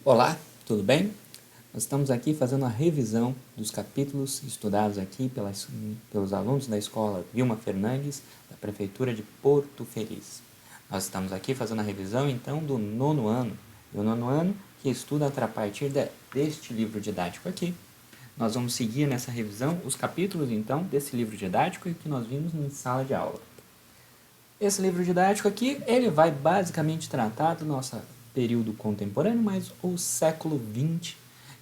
Olá, tudo bem? Nós estamos aqui fazendo a revisão dos capítulos estudados aqui pelos alunos da escola Vilma Fernandes, da Prefeitura de Porto Feliz. Nós estamos aqui fazendo a revisão, então, do nono ano, que estuda a partir deste livro didático aqui. Nós vamos seguir nessa revisão os capítulos, então, desse livro didático que nós vimos em sala de aula. Esse livro didático aqui, ele vai basicamente tratar do nosso período contemporâneo, mas o século XX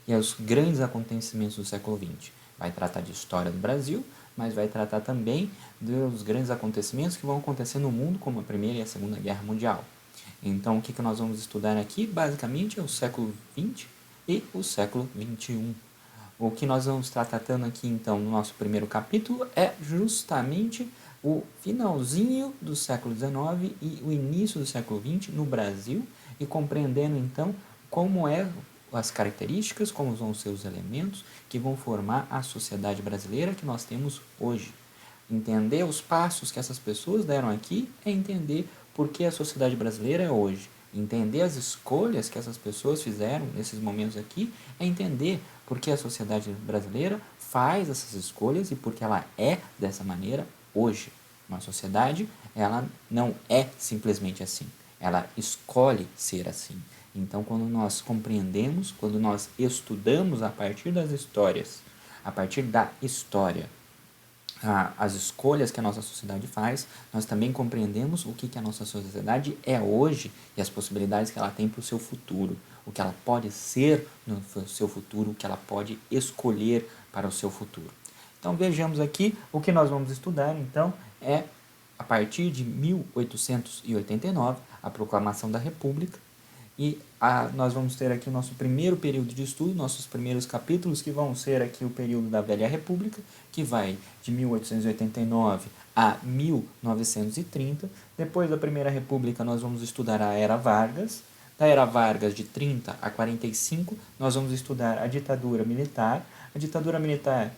e os grandes acontecimentos do século XX. Vai tratar de história do Brasil, mas vai tratar também dos grandes acontecimentos que vão acontecer no mundo, como a Primeira e a Segunda Guerra Mundial. Então, o que nós vamos estudar aqui, basicamente, é o século XX e o século XXI. O que nós vamos estar tratando aqui, então, no nosso primeiro capítulo é justamente o finalzinho do século XIX e o início do século XX no Brasil e compreendendo, então, como as características, como vão ser os elementos que vão formar a sociedade brasileira que nós temos hoje. Entender os passos que essas pessoas deram aqui é entender por que a sociedade brasileira é hoje. Entender as escolhas que essas pessoas fizeram nesses momentos aqui é entender por que a sociedade brasileira faz essas escolhas e por que ela é dessa maneira hoje. Uma sociedade, ela não é simplesmente assim, ela escolhe ser assim. Então, quando nós compreendemos, quando nós estudamos a partir das histórias, a partir da história, as escolhas que a nossa sociedade faz, nós também compreendemos o que a nossa sociedade é hoje e as possibilidades que ela tem para o seu futuro, o que ela pode ser no seu futuro, o que ela pode escolher para o seu futuro. Então vejamos aqui o que nós vamos estudar, então, é a partir de 1889, a Proclamação da República, e nós vamos ter aqui o nosso primeiro período de estudo, nossos primeiros capítulos, que vão ser aqui o período da Velha República, que vai de 1889 a 1930. Depois da Primeira República, nós vamos estudar a Era Vargas. Da Era Vargas, de 30 a 45, nós vamos estudar a ditadura militar. A ditadura militar,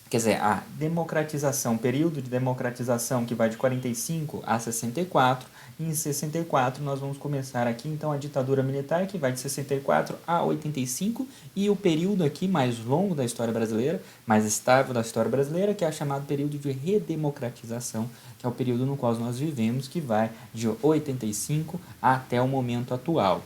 quer dizer, a democratização, período de democratização que vai de 45 a 64, e em 64 nós vamos começar aqui então a ditadura militar, que vai de 64 a 85, e o período aqui mais longo da história brasileira, mais estável da história brasileira, que é chamado período de redemocratização, que é o período no qual nós vivemos, que vai de 85 até o momento atual.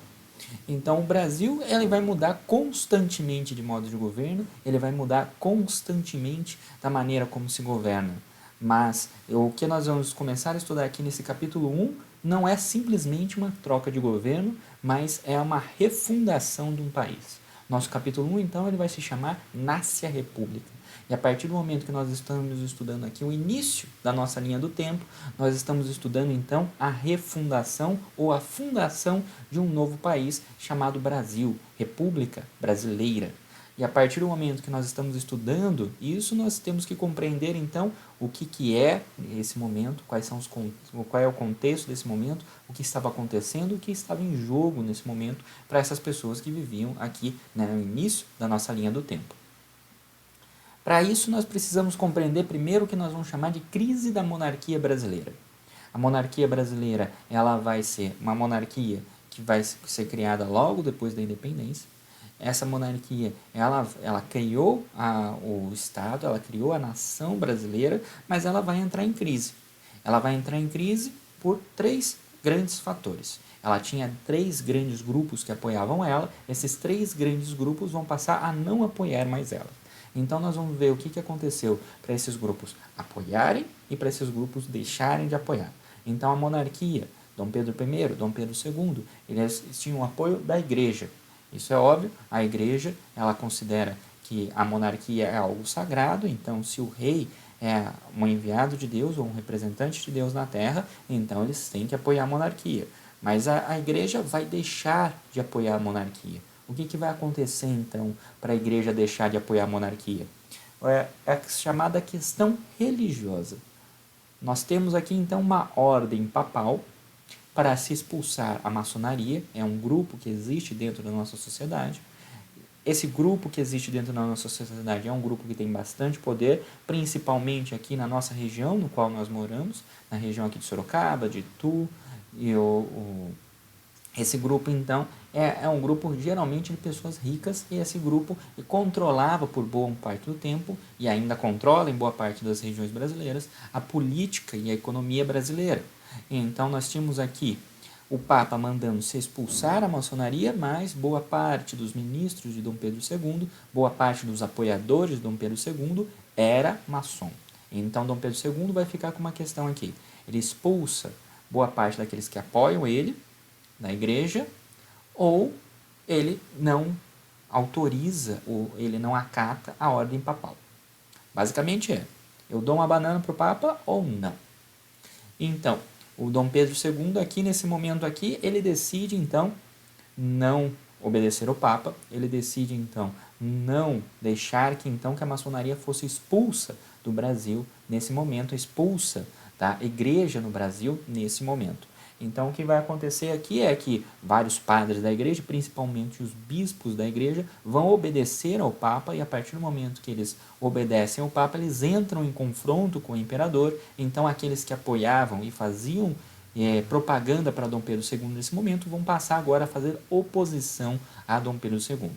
Então, o Brasil ele vai mudar constantemente de modo de governo, ele vai mudar constantemente da maneira como se governa. Mas o que nós vamos começar a estudar aqui nesse capítulo 1 não é simplesmente uma troca de governo, mas é uma refundação de um país. Nosso capítulo 1, então, ele vai se chamar Nasce a República. E a partir do momento que nós estamos estudando aqui o início da nossa linha do tempo, nós estamos estudando então a refundação ou a fundação de um novo país chamado Brasil, República Brasileira. E a partir do momento que nós estamos estudando isso, nós temos que compreender então o que é esse momento, qual é o contexto desse momento, o que estava acontecendo, o que estava em jogo nesse momento para essas pessoas que viviam aqui, né, no início da nossa linha do tempo. Para isso, nós precisamos compreender primeiro o que nós vamos chamar de crise da monarquia brasileira. A monarquia brasileira ela vai ser uma monarquia que vai ser criada logo depois da independência. Essa monarquia ela criou o Estado, ela criou a nação brasileira, mas ela vai entrar em crise. Ela vai entrar em crise por três grandes fatores. Ela tinha três grandes grupos que apoiavam ela, esses três grandes grupos vão passar a não apoiar mais ela. Então, nós vamos ver o que aconteceu para esses grupos apoiarem e para esses grupos deixarem de apoiar. Então, a monarquia, Dom Pedro I, Dom Pedro II, eles tinham o apoio da igreja. Isso é óbvio, a igreja ela considera que a monarquia é algo sagrado, então se o rei é um enviado de Deus ou um representante de Deus na terra, então eles têm que apoiar a monarquia. Mas a igreja vai deixar de apoiar a monarquia. O que vai acontecer, então, para a igreja deixar de apoiar a monarquia? É a chamada questão religiosa. Nós temos aqui, então, uma ordem papal para se expulsar a maçonaria, é um grupo que existe dentro da nossa sociedade. Esse grupo que existe dentro da nossa sociedade é um grupo que tem bastante poder, principalmente aqui na nossa região, no qual nós moramos, na região aqui de Sorocaba, de Itu, e Esse grupo, então, é um grupo geralmente de pessoas ricas, e esse grupo controlava por boa parte do tempo, e ainda controla em boa parte das regiões brasileiras, a política e a economia brasileira. Então, nós tínhamos aqui o Papa mandando se expulsar a maçonaria, mas boa parte dos ministros de Dom Pedro II, boa parte dos apoiadores de Dom Pedro II era maçom. Então, Dom Pedro II vai ficar com uma questão aqui. Ele expulsa boa parte daqueles que apoiam ele, da igreja, ou ele não autoriza, ou ele não acata a ordem papal. Basicamente eu dou uma banana para o Papa ou não. Então, o Dom Pedro II aqui, nesse momento aqui, ele decide então não obedecer ao Papa, ele decide então não deixar que a maçonaria fosse expulsa do Brasil nesse momento, expulsa da igreja no Brasil nesse momento. Então, o que vai acontecer aqui é que vários padres da igreja, principalmente os bispos da igreja, vão obedecer ao Papa, e a partir do momento que eles obedecem ao Papa, eles entram em confronto com o imperador. Então, aqueles que apoiavam e faziam propaganda para Dom Pedro II nesse momento vão passar agora a fazer oposição a Dom Pedro II.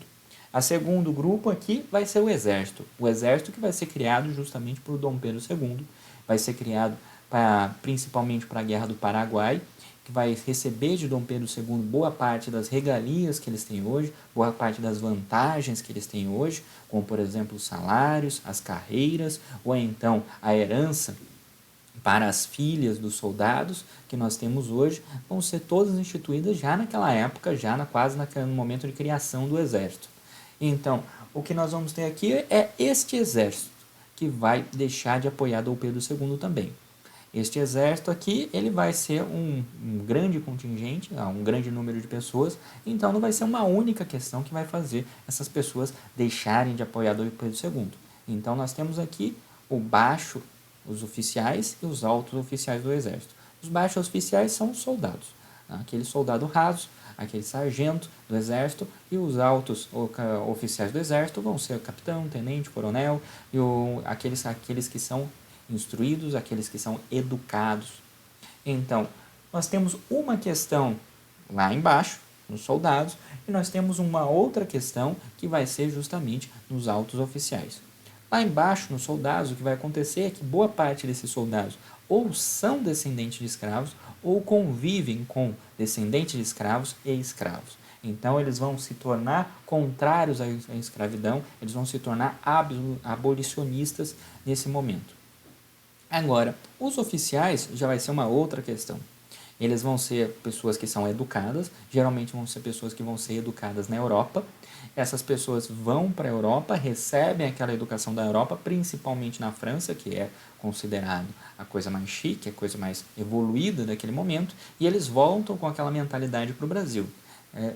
A segundo grupo aqui vai ser o exército que vai ser criado justamente por Dom Pedro II, vai ser criado principalmente para a Guerra do Paraguai, que vai receber de Dom Pedro II boa parte das regalias que eles têm hoje, boa parte das vantagens que eles têm hoje, como por exemplo os salários, as carreiras, ou então a herança para as filhas dos soldados que nós temos hoje, vão ser todas instituídas já naquela época, quase no momento de criação do exército. Então, o que nós vamos ter aqui é este exército, que vai deixar de apoiar Dom Pedro II também. Este exército aqui, ele vai ser um grande contingente, um grande número de pessoas, então não vai ser uma única questão que vai fazer essas pessoas deixarem de apoiar Dom Pedro II. Então, nós temos aqui o baixo, os oficiais, e os altos oficiais do exército. Os baixos oficiais são os soldados, aquele soldado raso, aquele sargento do exército, e os altos oficiais do exército vão ser o capitão, tenente, coronel, e aqueles que são instruídos, aqueles que são educados. Então, nós temos uma questão lá embaixo, nos soldados, e nós temos uma outra questão que vai ser justamente nos altos oficiais. Lá embaixo, nos soldados, o que vai acontecer é que boa parte desses soldados ou são descendentes de escravos ou convivem com descendentes de escravos e escravos. Então, eles vão se tornar contrários à escravidão, eles vão se tornar abolicionistas nesse momento. Agora, os oficiais já vai ser uma outra questão. Eles vão ser pessoas que são educadas, geralmente vão ser pessoas que vão ser educadas na Europa. Essas pessoas vão para a Europa, recebem aquela educação da Europa, principalmente na França, que é considerado a coisa mais chique, a coisa mais evoluída daquele momento, e eles voltam com aquela mentalidade para o Brasil.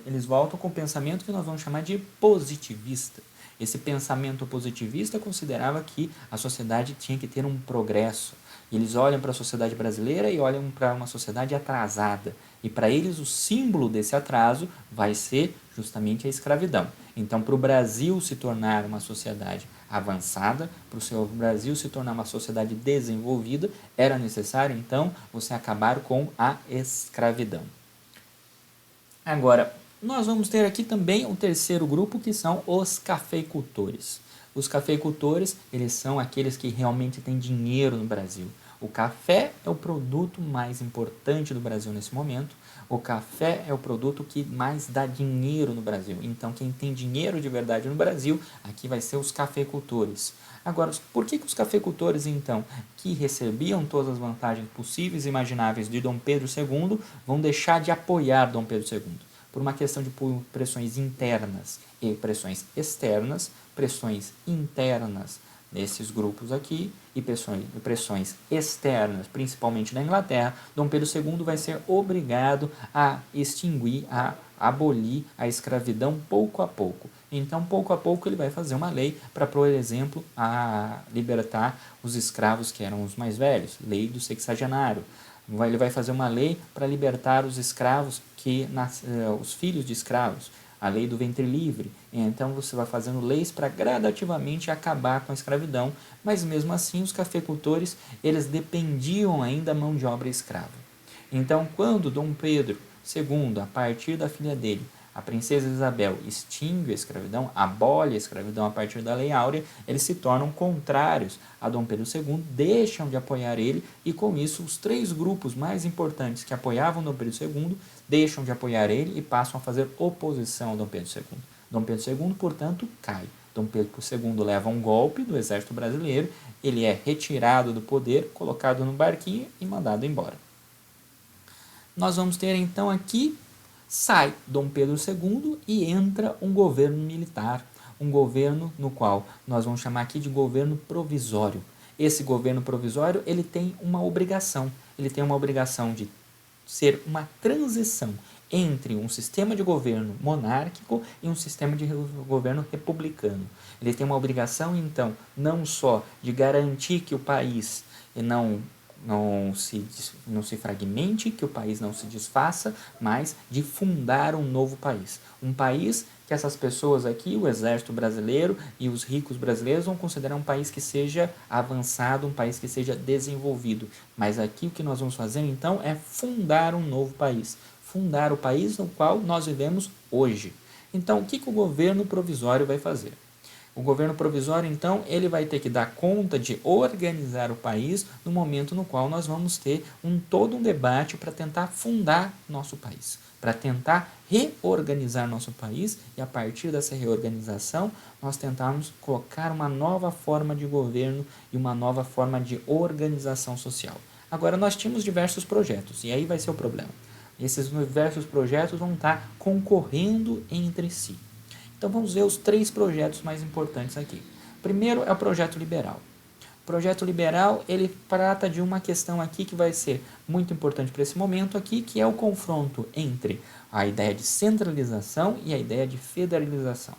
Eles voltam com o pensamento que nós vamos chamar de positivista. Esse pensamento positivista considerava que a sociedade tinha que ter um progresso. Eles olham para a sociedade brasileira e olham para uma sociedade atrasada. E para eles o símbolo desse atraso vai ser justamente a escravidão. Então, para o Brasil se tornar uma sociedade avançada, para o Brasil se tornar uma sociedade desenvolvida, era necessário, então, você acabar com a escravidão. Agora, nós vamos ter aqui também um terceiro grupo, que são os cafeicultores. Os cafeicultores, eles são aqueles que realmente têm dinheiro no Brasil. O café é o produto mais importante do Brasil nesse momento. O café é o produto que mais dá dinheiro no Brasil. Então, quem tem dinheiro de verdade no Brasil, aqui vai ser os cafeicultores. Agora, por que os cafeicultores, então, que recebiam todas as vantagens possíveis e imagináveis de Dom Pedro II, vão deixar de apoiar Dom Pedro II? Por uma questão de pressões internas e pressões externas, pressões internas nesses grupos aqui e pressões externas, principalmente na Inglaterra, Dom Pedro II vai ser obrigado a extinguir, a abolir a escravidão pouco a pouco. Então, pouco a pouco, ele vai fazer uma lei para, por exemplo, libertar os escravos que eram os mais velhos, lei do sexagenário. Ele vai fazer uma lei para libertar os escravos, os filhos de escravos, a lei do ventre livre. Então, você vai fazendo leis para gradativamente acabar com a escravidão, mas mesmo assim os cafeicultores, eles dependiam ainda da mão de obra escrava. Então, quando Dom Pedro II, a partir da filha dele, a princesa Isabel, extingue a escravidão, abole a escravidão a partir da Lei Áurea, eles se tornam contrários a Dom Pedro II, deixam de apoiar ele e, com isso, os 3 grupos mais importantes que apoiavam Dom Pedro II deixam de apoiar ele e passam a fazer oposição a Dom Pedro II. Dom Pedro II, portanto, cai. Dom Pedro II leva um golpe do exército brasileiro, ele é retirado do poder, colocado no barquinho e mandado embora. Nós vamos ter então aqui, sai Dom Pedro II e entra um governo militar, um governo no qual nós vamos chamar aqui de governo provisório. Esse governo provisório, ele tem uma obrigação de ser uma transição entre um sistema de governo monárquico e um sistema de governo republicano. Ele tem uma obrigação, então, não só de garantir que o país não se fragmente, que o país não se desfaça, mas de fundar um novo país. Um país que essas pessoas aqui, o exército brasileiro e os ricos brasileiros, vão considerar um país que seja avançado, um país que seja desenvolvido. Mas aqui o que nós vamos fazer então é fundar um novo país. Fundar o país no qual nós vivemos hoje. Então, o que o governo provisório vai fazer? O governo provisório, então, ele vai ter que dar conta de organizar o país no momento no qual nós vamos ter todo um debate para tentar fundar nosso país, para tentar reorganizar nosso país e, a partir dessa reorganização, nós tentarmos colocar uma nova forma de governo e uma nova forma de organização social. Agora, nós tínhamos diversos projetos, e aí vai ser o problema. Esses diversos projetos vão estar concorrendo entre si. Então vamos ver os 3 projetos mais importantes aqui. Primeiro é o projeto liberal. O projeto liberal, ele trata de uma questão aqui que vai ser muito importante para esse momento aqui, que é o confronto entre a ideia de centralização e a ideia de federalização.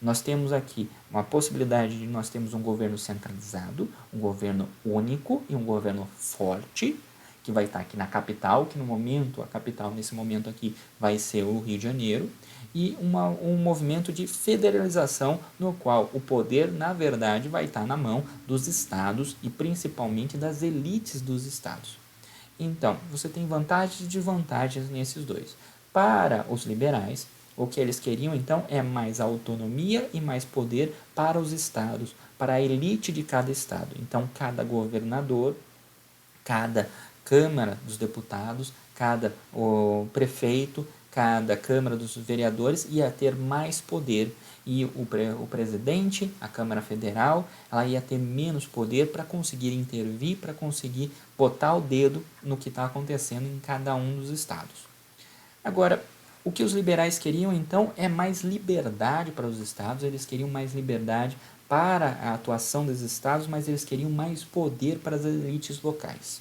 Nós temos aqui uma possibilidade de nós termos um governo centralizado, um governo único e um governo forte, que vai estar aqui na capital, que a capital nesse momento aqui vai ser o Rio de Janeiro, e um movimento de federalização no qual o poder, na verdade, vai estar na mão dos estados e principalmente das elites dos estados. Então, você tem vantagens e desvantagens nesses dois. Para os liberais, o que eles queriam, então, é mais autonomia e mais poder para os estados, para a elite de cada estado. Então, cada governador, cada Câmara dos Deputados, cada prefeito, cada Câmara dos Vereadores ia ter mais poder e o presidente, a Câmara Federal, ela ia ter menos poder para conseguir intervir, para conseguir botar o dedo no que está acontecendo em cada um dos estados. Agora, o que os liberais queriam então é mais liberdade para os estados, eles queriam mais liberdade para a atuação dos estados, mas eles queriam mais poder para as elites locais.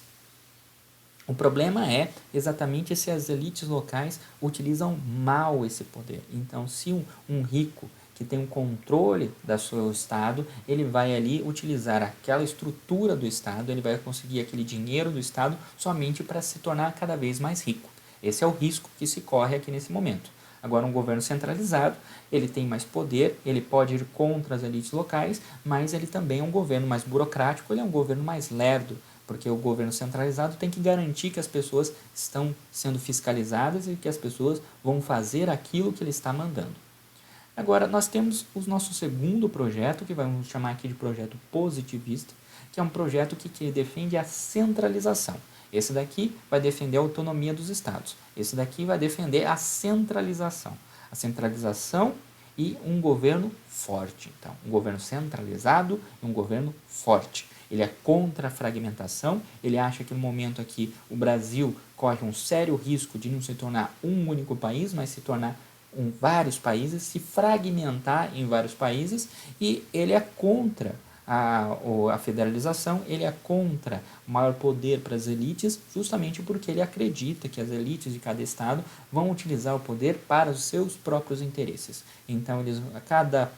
O problema é exatamente se as elites locais utilizam mal esse poder. Então, se um rico que tem um controle do seu estado, ele vai ali utilizar aquela estrutura do estado, ele vai conseguir aquele dinheiro do estado somente para se tornar cada vez mais rico. Esse é o risco que se corre aqui nesse momento. Agora, um governo centralizado, ele tem mais poder, ele pode ir contra as elites locais, mas ele também é um governo mais burocrático, ele é um governo mais lerdo, porque o governo centralizado tem que garantir que as pessoas estão sendo fiscalizadas e que as pessoas vão fazer aquilo que ele está mandando. Agora, nós temos o nosso segundo projeto, que vamos chamar aqui de projeto positivista, que é um projeto que defende a centralização. Esse daqui vai defender a autonomia dos estados. Esse daqui vai defender a centralização. A centralização e um governo forte. Então, um governo centralizado e um governo forte. Ele é contra a fragmentação, ele acha que no momento aqui o Brasil corre um sério risco de não se tornar um único país, mas se tornar vários países, se fragmentar em vários países, e ele é contra a federalização, ele é contra o maior poder para as elites, justamente porque ele acredita que as elites de cada estado vão utilizar o poder para os seus próprios interesses. Então, cada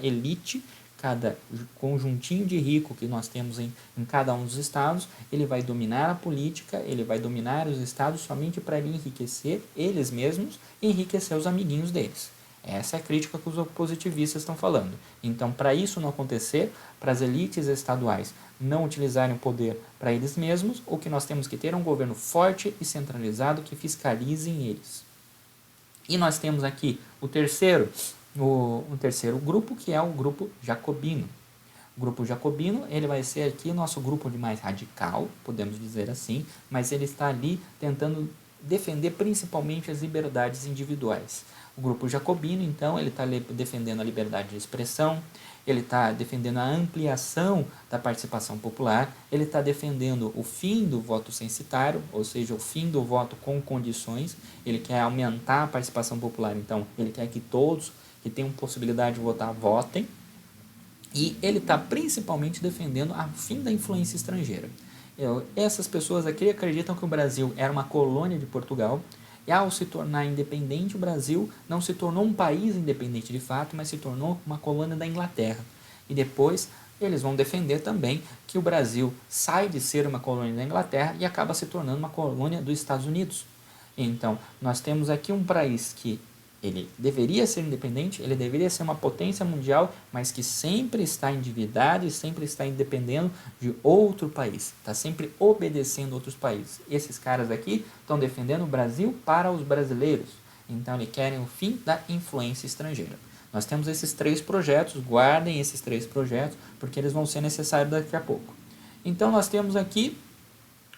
elite, cada conjuntinho de rico que nós temos em cada um dos estados, ele vai dominar a política, ele vai dominar os estados somente para ele enriquecer eles mesmos e enriquecer os amiguinhos deles. Essa é a crítica que os positivistas estão falando. Então, para isso não acontecer, para as elites estaduais não utilizarem o poder para eles mesmos, o que nós temos que ter é um governo forte e centralizado que fiscalizem eles. E nós temos aqui o terceiro grupo, que é o grupo jacobino. O grupo jacobino, ele vai ser aqui o nosso grupo de mais radical, podemos dizer assim, mas ele está ali tentando defender principalmente as liberdades individuais. O grupo jacobino, então, ele está defendendo a liberdade de expressão, ele está defendendo a ampliação da participação popular, ele está defendendo o fim do voto censitário, ou seja, o fim do voto com condições, ele quer aumentar a participação popular, então ele quer que todos que tenham possibilidade de votar votem, e ele está principalmente defendendo o fim da influência estrangeira. Essas pessoas aqui acreditam que o Brasil era uma colônia de Portugal, e ao se tornar independente, o Brasil não se tornou um país independente de fato, mas se tornou uma colônia da Inglaterra. E depois eles vão defender também que o Brasil sai de ser uma colônia da Inglaterra e acaba se tornando uma colônia dos Estados Unidos. Então, nós temos aqui um país que ele deveria ser independente, ele deveria ser uma potência mundial, mas que sempre está endividado e sempre está independendo de outro país, está sempre obedecendo outros países. Esses caras aqui estão defendendo o Brasil para os brasileiros, então eles querem o fim da influência estrangeira. Nós temos esses 3 projetos, guardem esses 3 projetos, porque eles vão ser necessários daqui a pouco. Então nós temos aqui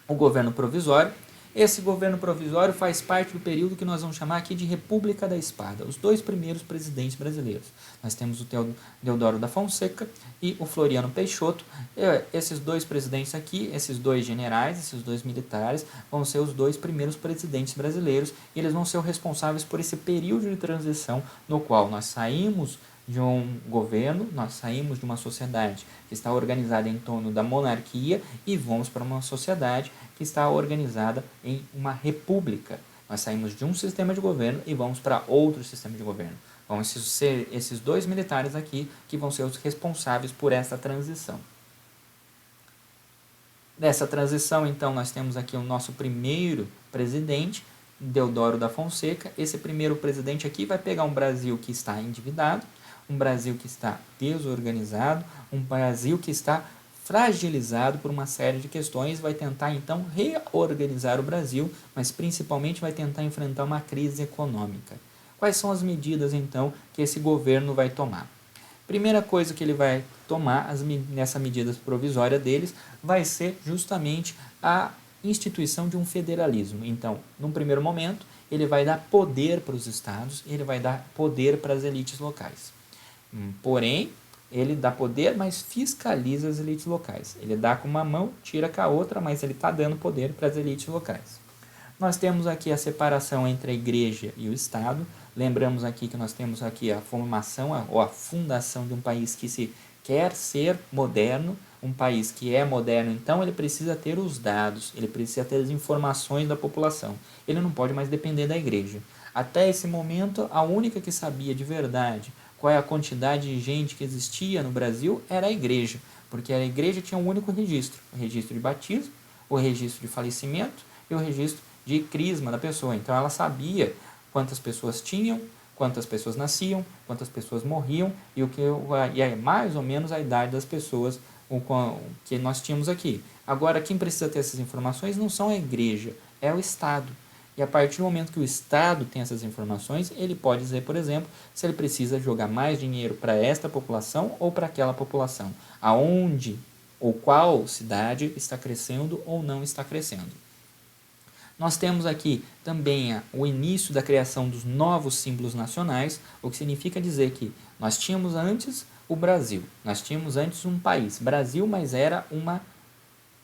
o governo provisório. Esse governo provisório faz parte do período que nós vamos chamar aqui de República da Espada, os 2 primeiros presidentes brasileiros. Nós temos o Deodoro da Fonseca e o Floriano Peixoto. Esses 2 presidentes aqui, esses 2 generais, esses 2 militares, vão ser os 2 primeiros presidentes brasileiros e eles vão ser os responsáveis por esse período de transição no qual nós saímos de um governo, nós saímos de uma sociedade que está organizada em torno da monarquia e vamos para uma sociedade que está organizada em uma república. Nós saímos de um sistema de governo e vamos para outro sistema de governo. Vão ser esses 2 militares aqui que vão ser os responsáveis por essa transição. Nessa transição, então, nós temos aqui o nosso primeiro presidente, Deodoro da Fonseca. Esse primeiro presidente aqui vai pegar um Brasil que está endividado, um Brasil que está desorganizado, um Brasil que está fragilizado por uma série de questões, vai tentar então reorganizar o Brasil, mas principalmente vai tentar enfrentar uma crise econômica. Quais são as medidas então que esse governo vai tomar? Primeira coisa que ele vai tomar nessa medida provisória deles vai ser justamente a instituição de um federalismo. Então, num primeiro momento, ele vai dar poder para os estados, ele vai dar poder para as elites locais. Porém, ele dá poder, mas fiscaliza as elites locais. Ele dá com uma mão, tira com a outra, mas ele está dando poder para as elites locais. Nós temos aqui a separação entre a igreja e o Estado. Lembramos aqui que nós temos aqui a formação ou a fundação de um país que se quer ser moderno, um país que é moderno, então ele precisa ter os dados, ele precisa ter as informações da população. Ele não pode mais depender da igreja. Até esse momento, a única que sabia de verdade qual é a quantidade de gente que existia no Brasil era a igreja, porque a igreja tinha um único registro, o registro de batismo, o registro de falecimento e o registro de crisma da pessoa. Então ela sabia quantas pessoas tinham, quantas pessoas nasciam, quantas pessoas morriam e mais ou menos a idade das pessoas que nós tínhamos aqui. Agora, quem precisa ter essas informações não são a igreja, é o Estado. E a partir do momento que o Estado tem essas informações, ele pode dizer, por exemplo, se ele precisa jogar mais dinheiro para esta população ou para aquela população, aonde ou qual cidade está crescendo ou não está crescendo. Nós temos aqui também o início da criação dos novos símbolos nacionais, o que significa dizer que nós tínhamos antes o Brasil, nós tínhamos antes um país, Brasil, mas era uma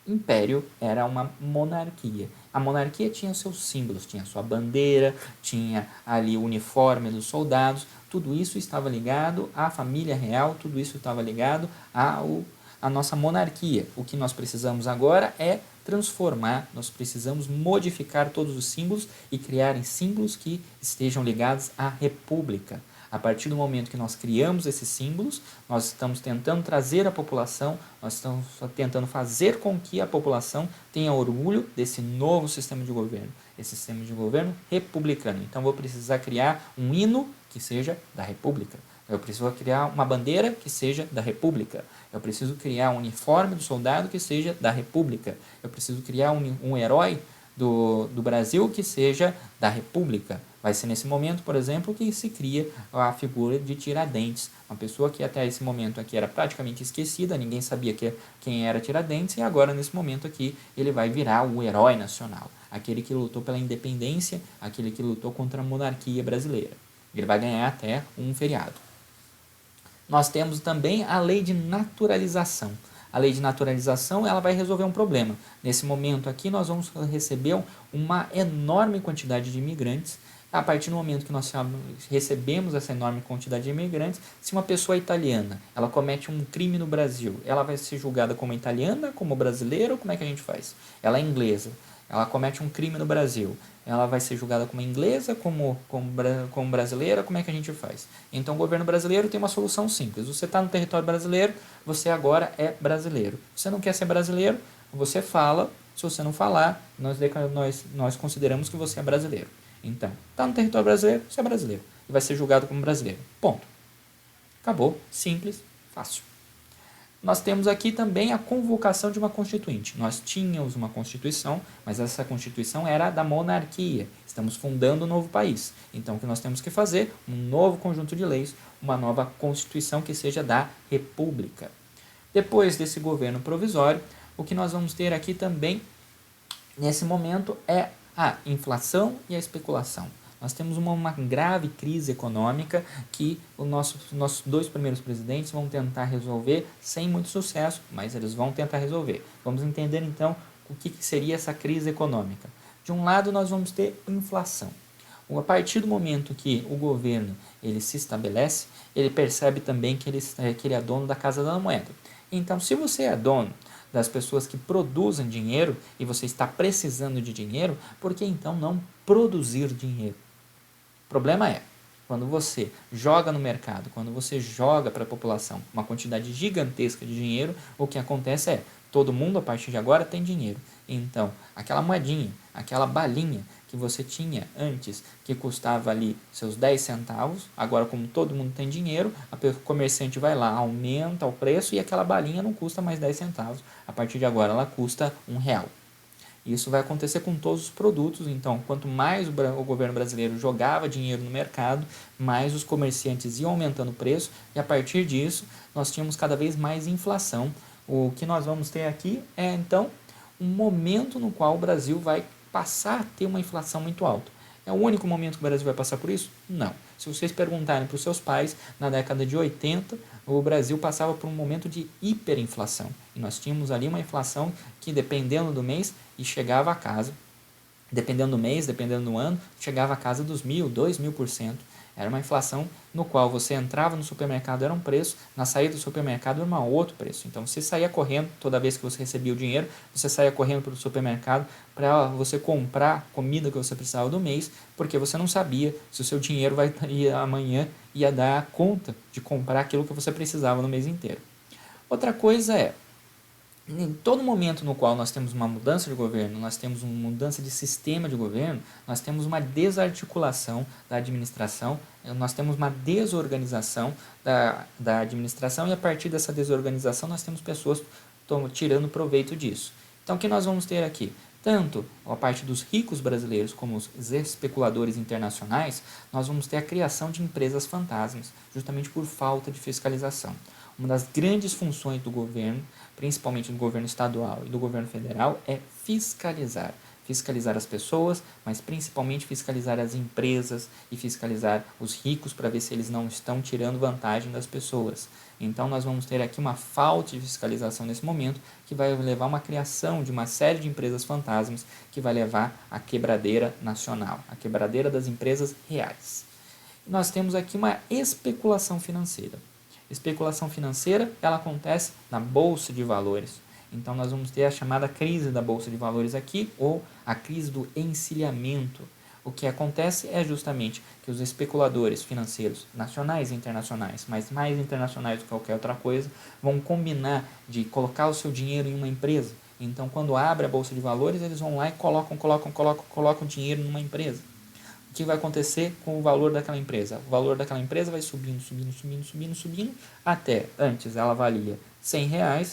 império, era uma monarquia. A monarquia tinha seus símbolos, tinha sua bandeira, tinha ali o uniforme dos soldados, tudo isso estava ligado à família real, tudo isso estava ligado à nossa monarquia. O que nós precisamos agora é transformar, nós precisamos modificar todos os símbolos e criar símbolos que estejam ligados à república. A partir do momento que nós criamos esses símbolos, nós estamos tentando trazer a população, nós estamos tentando fazer com que a população tenha orgulho desse novo sistema de governo, esse sistema de governo republicano. Então, vou precisar criar um hino que seja da República. Eu preciso criar uma bandeira que seja da República. Eu preciso criar um uniforme do soldado que seja da República. Eu preciso criar um herói do Brasil que seja da República. Vai ser nesse momento, por exemplo, que se cria a figura de Tiradentes, uma pessoa que até esse momento aqui era praticamente esquecida, ninguém sabia quem era Tiradentes, e agora nesse momento aqui ele vai virar o herói nacional, aquele que lutou pela independência, aquele que lutou contra a monarquia brasileira. Ele vai ganhar até um feriado. Nós temos também a lei de naturalização. A lei de naturalização ela vai resolver um problema. Nesse momento aqui nós vamos receber uma enorme quantidade de imigrantes. A partir do momento que nós recebemos essa enorme quantidade de imigrantes, se uma pessoa italiana ela comete um crime no Brasil, ela vai ser julgada como italiana, como brasileira, ou como é que a gente faz? Ela é inglesa, ela comete um crime no Brasil, ela vai ser julgada como inglesa, como brasileira, como é que a gente faz? Então o governo brasileiro tem uma solução simples. Você está no território brasileiro, você agora é brasileiro. Você não quer ser brasileiro, você fala. Se você não falar, nós consideramos que você é brasileiro. Então, está no território brasileiro, você é brasileiro. E vai ser julgado como brasileiro. Ponto. Acabou. Simples, fácil. Nós temos aqui também a convocação de uma constituinte. Nós tínhamos uma constituição, mas essa constituição era da monarquia. Estamos fundando um novo país. Então, o que nós temos que fazer? Um novo conjunto de leis, uma nova constituição que seja da república. Depois desse governo provisório, o que nós vamos ter aqui também, nesse momento, é a inflação e a especulação. Nós temos uma grave crise econômica que os nossos dois primeiros presidentes vão tentar resolver sem muito sucesso, mas eles vão tentar resolver. Vamos entender então o que seria essa crise econômica. De um lado nós vamos ter inflação. A partir do momento que o governo ele se estabelece, ele percebe também que ele é dono da casa da moeda. Então, se você é dono das pessoas que produzem dinheiro e você está precisando de dinheiro, por que então não produzir dinheiro? O problema é, quando você joga no mercado, quando você joga para a população uma quantidade gigantesca de dinheiro, o que acontece é, todo mundo a partir de agora tem dinheiro. Então, aquela moedinha, aquela balinha que você tinha antes, que custava ali seus 10 centavos, agora como todo mundo tem dinheiro, o comerciante vai lá, aumenta o preço e aquela balinha não custa mais 10 centavos. A partir de agora ela custa R$1. Isso vai acontecer com todos os produtos, então quanto mais o governo brasileiro jogava dinheiro no mercado, mais os comerciantes iam aumentando o preço e a partir disso nós tínhamos cada vez mais inflação. O que nós vamos ter aqui é então um momento no qual o Brasil vai passar a ter uma inflação muito alta. É o único momento que o Brasil vai passar por isso? Não. Se vocês perguntarem para os seus pais, na década de 80, o Brasil passava por um momento de hiperinflação. E nós tínhamos ali uma inflação que, dependendo do mês, e chegava a casa, dependendo do mês, dependendo do ano, chegava a casa dos 1.000, 2.000%. Era uma inflação no qual você entrava no supermercado era um preço, na saída do supermercado era um outro preço. Então você saía correndo, toda vez que você recebia o dinheiro, você saía correndo para o supermercado para você comprar a comida que você precisava do mês, porque você não sabia se o seu dinheiro amanhã ia dar conta de comprar aquilo que você precisava no mês inteiro. Outra coisa é, em todo momento no qual nós temos uma mudança de governo, nós temos uma mudança de sistema de governo, nós temos uma desarticulação da administração, nós temos uma desorganização da administração e a partir dessa desorganização nós temos pessoas tirando proveito disso. Então o que nós vamos ter aqui? Tanto a parte dos ricos brasileiros como os especuladores internacionais, nós vamos ter a criação de empresas fantasmas, justamente por falta de fiscalização. Uma das grandes funções do governo, principalmente do governo estadual e do governo federal, é fiscalizar. Fiscalizar as pessoas, mas principalmente fiscalizar as empresas e fiscalizar os ricos para ver se eles não estão tirando vantagem das pessoas. Então nós vamos ter aqui uma falta de fiscalização nesse momento que vai levar a uma criação de uma série de empresas fantasmas que vai levar à quebradeira nacional, à quebradeira das empresas reais. Nós temos aqui uma especulação financeira. Especulação financeira, ela acontece na Bolsa de Valores. Então, nós vamos ter a chamada crise da Bolsa de Valores aqui, ou a crise do encilhamento. O que acontece é justamente que os especuladores financeiros, nacionais e internacionais, mas mais internacionais do que qualquer outra coisa, vão combinar de colocar o seu dinheiro em uma empresa. Então, quando abre a Bolsa de Valores, eles vão lá e colocam dinheiro numa empresa. o que vai acontecer com o valor daquela empresa? O valor daquela empresa vai subindo, subindo, subindo, subindo, subindo, até antes ela valia R$ 100,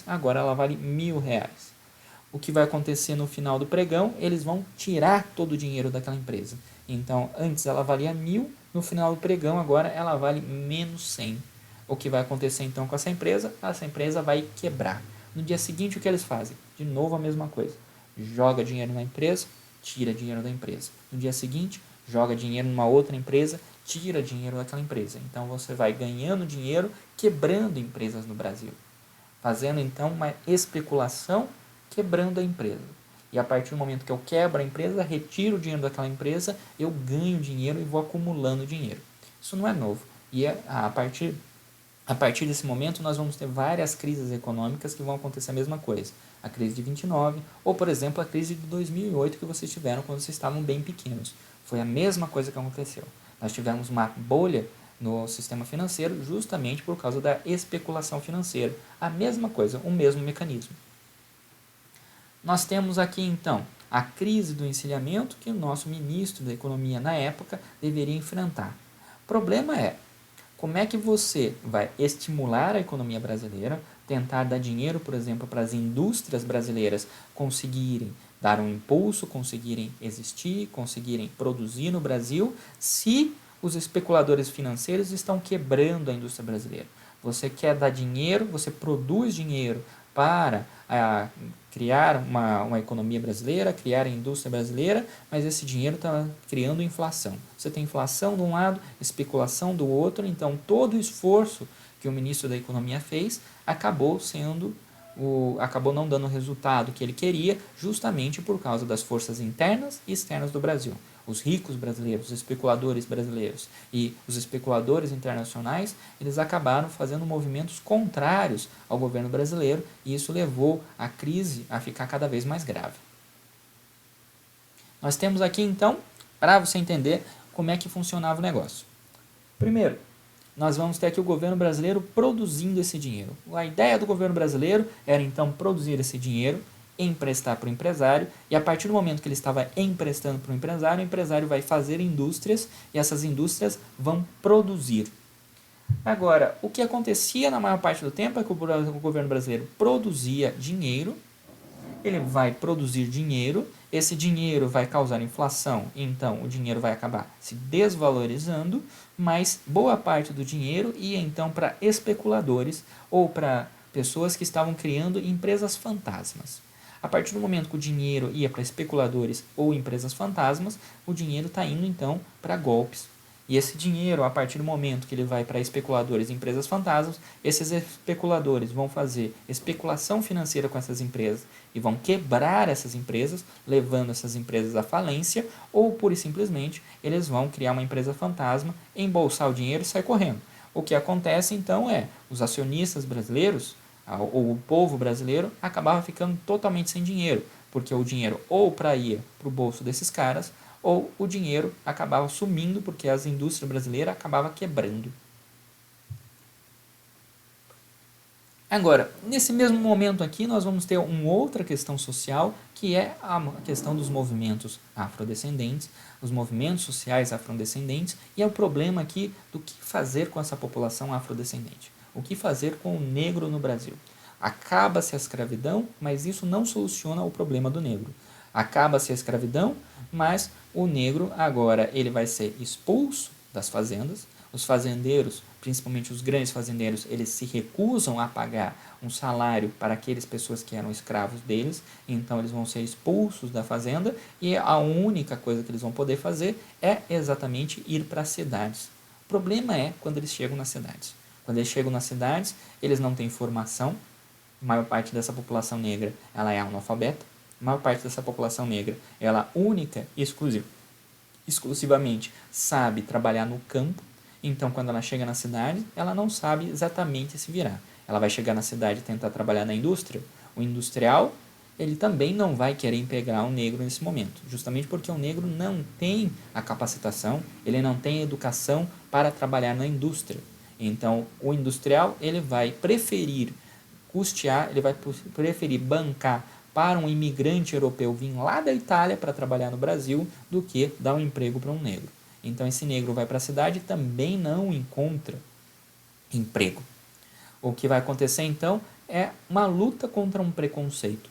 agora ela vale R$ 1.000. O que vai acontecer no final do pregão? Eles vão tirar todo o dinheiro daquela empresa. Então, antes ela valia 1.000, no final do pregão agora ela vale menos 100. O que vai acontecer então com essa empresa? Essa empresa vai quebrar. No dia seguinte, o que eles fazem? De novo a mesma coisa. Joga dinheiro na empresa, tira dinheiro da empresa. No dia seguinte, joga dinheiro numa outra empresa, tira dinheiro daquela empresa. Então, você vai ganhando dinheiro, quebrando empresas no Brasil. Fazendo então uma especulação, quebrando a empresa. E a partir do momento que eu quebro a empresa, retiro o dinheiro daquela empresa, eu ganho dinheiro e vou acumulando dinheiro. Isso não é novo. E a partir desse momento, nós vamos ter várias crises econômicas que vão acontecer a mesma coisa. A crise de 29, ou, por exemplo, a crise de 2008 que vocês tiveram quando vocês estavam bem pequenos. Foi a mesma coisa que aconteceu. Nós tivemos uma bolha no sistema financeiro justamente por causa da especulação financeira. A mesma coisa, o mesmo mecanismo. Nós temos aqui, então, a crise do encilhamento que o nosso ministro da Economia, na época, deveria enfrentar. O problema é, como é que você vai estimular a economia brasileira, tentar dar dinheiro, por exemplo, para as indústrias brasileiras conseguirem dar um impulso, conseguirem existir, conseguirem produzir no Brasil, se os especuladores financeiros estão quebrando a indústria brasileira? Você quer dar dinheiro, você produz dinheiro para criar uma economia brasileira, criar a indústria brasileira, mas esse dinheiro está criando inflação. Você tem inflação de um lado, especulação do outro, então todo o esforço que o ministro da Economia fez acabou não dando o resultado que ele queria, justamente por causa das forças internas e externas do Brasil. Os ricos brasileiros, os especuladores brasileiros e os especuladores internacionais, eles acabaram fazendo movimentos contrários ao governo brasileiro e isso levou a crise a ficar cada vez mais grave. Nós temos aqui, então, para você entender como é que funcionava o negócio. Primeiro, nós vamos ter aqui o governo brasileiro produzindo esse dinheiro. A ideia do governo brasileiro era, então, produzir esse dinheiro, emprestar para o empresário, e a partir do momento que ele estava emprestando para o empresário vai fazer indústrias, e essas indústrias vão produzir. Agora, o que acontecia na maior parte do tempo é que o governo brasileiro produzia dinheiro, ele vai produzir dinheiro, esse dinheiro vai causar inflação, então o dinheiro vai acabar se desvalorizando, mas boa parte do dinheiro ia então para especuladores ou para pessoas que estavam criando empresas fantasmas. A partir do momento que o dinheiro ia para especuladores ou empresas fantasmas, o dinheiro está indo então para golpes. E esse dinheiro, a partir do momento que ele vai para especuladores e empresas fantasmas, esses especuladores vão fazer especulação financeira com essas empresas e vão quebrar essas empresas, levando essas empresas à falência, ou pura e simplesmente eles vão criar uma empresa fantasma, embolsar o dinheiro e sair correndo. O que acontece então é, os acionistas brasileiros, ou o povo brasileiro, acabava ficando totalmente sem dinheiro, porque o dinheiro ou ia para o bolso desses caras, ou o dinheiro acabava sumindo porque as indústrias brasileiras acabavam quebrando. Agora, nesse mesmo momento aqui, nós vamos ter uma outra questão social, que é a questão dos movimentos afrodescendentes, os movimentos sociais afrodescendentes, e é o problema aqui do que fazer com essa população afrodescendente. O que fazer com o negro no Brasil? Acaba-se a escravidão, mas isso não soluciona o problema do negro. Acaba-se a escravidão, mas o negro agora ele vai ser expulso das fazendas. Os fazendeiros, principalmente os grandes fazendeiros, eles se recusam a pagar um salário para aquelas pessoas que eram escravos deles, então eles vão ser expulsos da fazenda e a única coisa que eles vão poder fazer é exatamente ir para as cidades. O problema é quando eles chegam nas cidades. Quando eles chegam nas cidades, eles não têm formação, a maior parte dessa população negra ela é analfabeta, a maior parte dessa população negra ela única e exclusivamente sabe trabalhar no campo, então quando ela chega na cidade, ela não sabe exatamente se virar. Ela vai chegar na cidade e tentar trabalhar na indústria, o industrial ele também não vai querer empregar um negro nesse momento, justamente porque o negro não tem a capacitação, ele não tem a educação para trabalhar na indústria. Então, o industrial ele vai preferir custear, ele vai preferir bancar para um imigrante europeu vir lá da Itália para trabalhar no Brasil do que dar um emprego para um negro. Então esse negro vai para a cidade e também não encontra emprego. O que vai acontecer então é uma luta contra um preconceito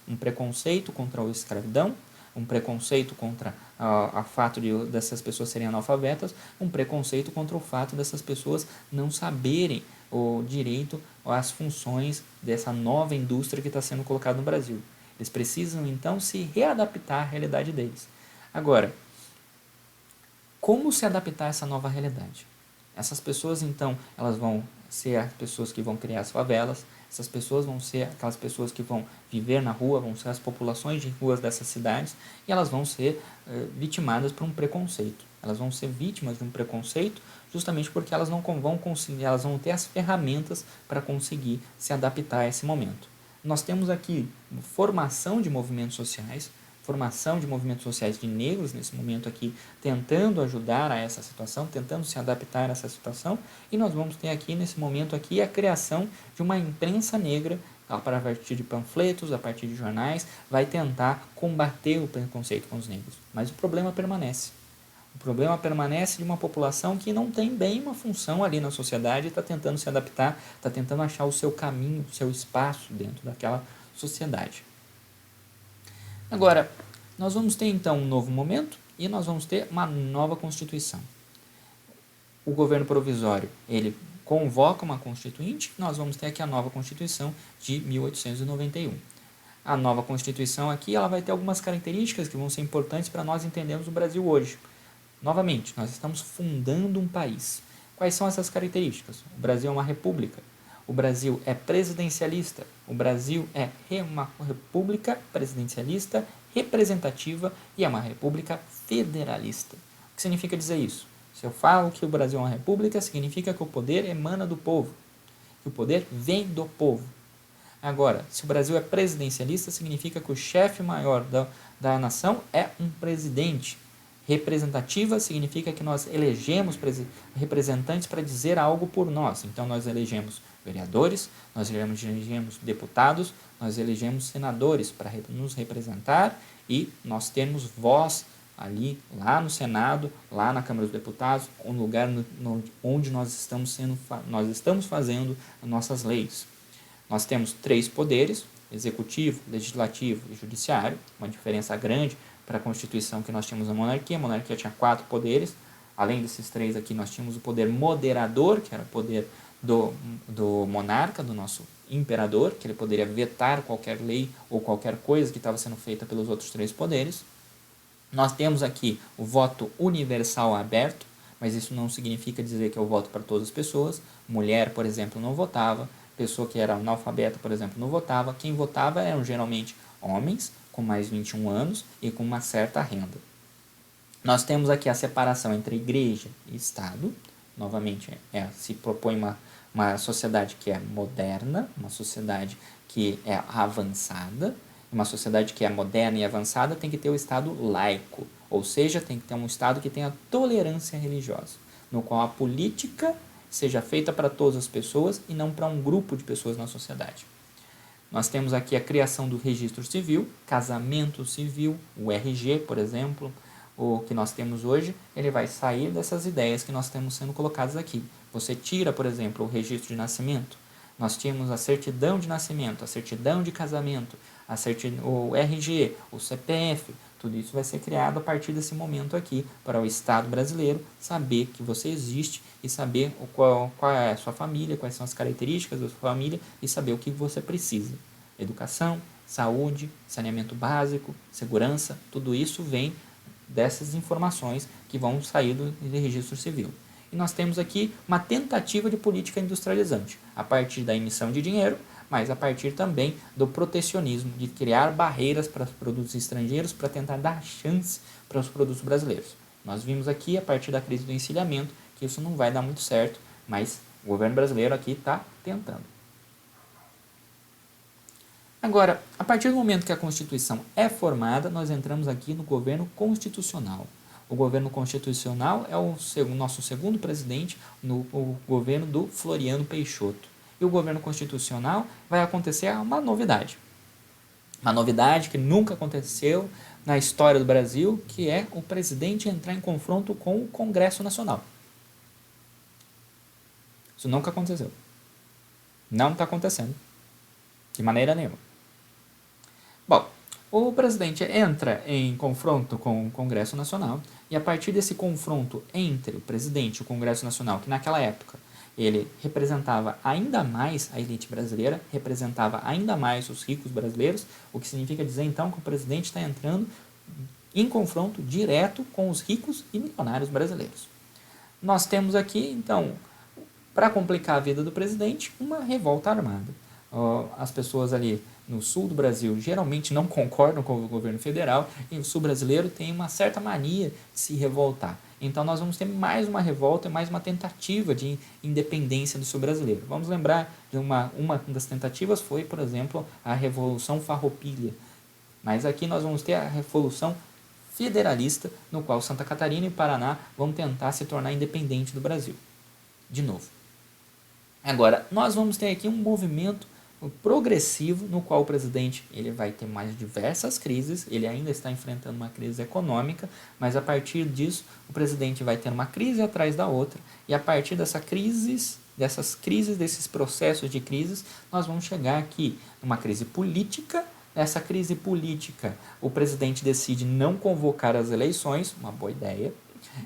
contra a escravidão, um preconceito contra o fato dessas pessoas serem analfabetas, um preconceito contra o fato dessas pessoas não saberem o direito às funções dessa nova indústria que está sendo colocada no Brasil. Eles precisam então se readaptar à realidade deles. Agora, como se adaptar a essa nova realidade? Essas pessoas, então, elas vão ser as pessoas que vão criar as favelas, essas pessoas vão ser aquelas pessoas que vão viver na rua, vão ser as populações de ruas dessas cidades, e elas vão ser vitimadas por um preconceito. Elas vão ser vítimas de um preconceito justamente porque elas não vão conseguir, elas vão ter as ferramentas para conseguir se adaptar a esse momento. Nós temos aqui formação de movimentos sociais de negros nesse momento aqui, tentando ajudar a essa situação, tentando se adaptar a essa situação, e nós vamos ter aqui nesse momento aqui a criação de uma imprensa negra, a partir de panfletos, a partir de jornais, vai tentar combater o preconceito com os negros. Mas o problema permanece. O problema permanece de uma população que não tem bem uma função ali na sociedade, está tentando se adaptar, está tentando achar o seu caminho, o seu espaço dentro daquela sociedade. Agora, nós vamos ter então um novo momento e nós vamos ter uma nova Constituição. O governo provisório, ele convoca uma Constituinte, nós vamos ter aqui a nova Constituição de 1891. A nova Constituição aqui, ela vai ter algumas características que vão ser importantes para nós entendermos o Brasil hoje. Novamente, nós estamos fundando um país. Quais são essas características? O Brasil é uma república. O Brasil é presidencialista. O Brasil é uma república presidencialista, representativa e é uma república federalista. O que significa dizer isso? Se eu falo que o Brasil é uma república, significa que o poder emana do povo, que o poder vem do povo. Agora, se o Brasil é presidencialista, significa que o chefe maior da nação é um presidente. Representativa significa que nós elegemos representantes para dizer algo por nós. Então, nós elegemos vereadores, nós elegemos deputados, nós elegemos senadores para nos representar e nós temos voz ali, lá no Senado, lá na Câmara dos Deputados, um lugar onde nós estamos fazendo as nossas leis. Nós temos 3 poderes, executivo, legislativo e judiciário, uma diferença grande para a Constituição que nós tínhamos na monarquia. A monarquia tinha 4 poderes, além desses 3 aqui nós tínhamos o poder moderador, que era o poder do monarca, do nosso imperador, que ele poderia vetar qualquer lei ou qualquer coisa que estava sendo feita pelos outros 3 poderes. Nós temos aqui o voto universal aberto, mas isso não significa dizer que é o voto para todas as pessoas. Mulher, por exemplo, não votava, pessoa que era analfabeta, por exemplo, não votava. Quem votava eram geralmente homens com mais de 21 anos e com uma certa renda. Nós temos aqui a separação entre igreja e Estado. Novamente, se propõe uma sociedade que é moderna, uma sociedade que é avançada. Uma sociedade que é moderna e avançada tem que ter o Estado laico, ou seja, tem que ter um Estado que tenha tolerância religiosa, no qual a política seja feita para todas as pessoas e não para um grupo de pessoas na sociedade. Nós temos aqui a criação do registro civil, casamento civil, o RG, por exemplo, o que nós temos hoje, ele vai sair dessas ideias que nós temos sendo colocadas aqui. Você tira, por exemplo, o registro de nascimento, nós tínhamos a certidão de nascimento, a certidão de casamento, o RG, o CPF, tudo isso vai ser criado a partir desse momento aqui, para o Estado brasileiro saber que você existe e saber qual é a sua família, quais são as características da sua família e saber o que você precisa. Educação, saúde, saneamento básico, segurança, tudo isso vem dessas informações que vão sair do registro civil. E nós temos aqui uma tentativa de política industrializante, a partir da emissão de dinheiro, mas a partir também do protecionismo, de criar barreiras para os produtos estrangeiros para tentar dar chance para os produtos brasileiros. Nós vimos aqui, a partir da crise do encilhamento, que isso não vai dar muito certo, mas o governo brasileiro aqui está tentando. Agora, a partir do momento que a Constituição é formada, nós entramos aqui no governo constitucional. O governo constitucional é o nosso segundo presidente, o governo do Floriano Peixoto. E o governo constitucional vai acontecer uma novidade. Uma novidade que nunca aconteceu na história do Brasil, que é o presidente entrar em confronto com o Congresso Nacional. Isso nunca aconteceu. Não está acontecendo. De maneira nenhuma. Bom, o presidente entra em confronto com o Congresso Nacional e a partir desse confronto entre o presidente e o Congresso Nacional, que naquela época ele representava ainda mais a elite brasileira, representava ainda mais os ricos brasileiros, o que significa dizer então que o presidente está entrando em confronto direto com os ricos e milionários brasileiros. Nós temos aqui, então, para complicar a vida do presidente, uma revolta armada. As pessoas ali no sul do Brasil geralmente não concordam com o governo federal e o sul brasileiro tem uma certa mania de se revoltar. Então nós vamos ter mais uma revolta e mais uma tentativa de independência do sul brasileiro. Vamos lembrar de uma das tentativas foi, por exemplo, a Revolução Farroupilha. Mas aqui nós vamos ter a Revolução Federalista, no qual Santa Catarina e Paraná vão tentar se tornar independente do Brasil. De novo. Agora, nós vamos ter aqui um movimento progressivo no qual o presidente ele vai ter mais diversas crises, ele ainda está enfrentando uma crise econômica, mas a partir disso o presidente vai ter uma crise atrás da outra e a partir dessas crises, desses processos de crises, nós vamos chegar aqui numa crise política. Nessa crise política, o presidente decide não convocar as eleições, uma boa ideia,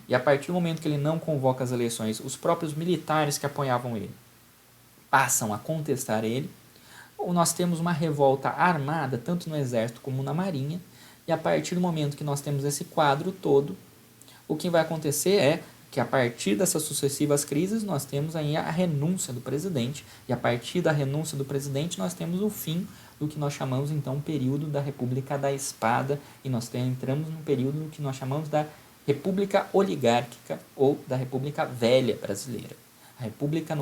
e a partir do momento que ele não convoca as eleições, os próprios militares que apoiavam ele passam a contestar ele, ou nós temos uma revolta armada, tanto no exército como na marinha, e a partir do momento que nós temos esse quadro todo, o que vai acontecer é que a partir dessas sucessivas crises nós temos aí a renúncia do presidente, e a partir da renúncia do presidente nós temos o fim do que nós chamamos então o período da República da Espada, e nós entramos no período que nós chamamos da República Oligárquica ou da República Velha Brasileira. A República,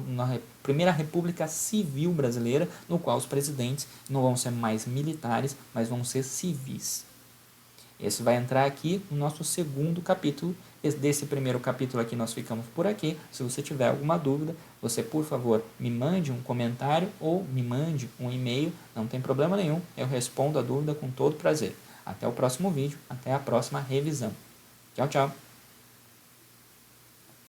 na primeira República Civil Brasileira, no qual os presidentes não vão ser mais militares, mas vão ser civis. Esse vai entrar aqui no nosso segundo capítulo. Desse primeiro capítulo aqui nós ficamos por aqui. Se você tiver alguma dúvida, você por favor me mande um comentário ou me mande um e-mail, não tem problema nenhum, eu respondo a dúvida com todo prazer. Até o próximo vídeo, até a próxima revisão. Tchau, tchau!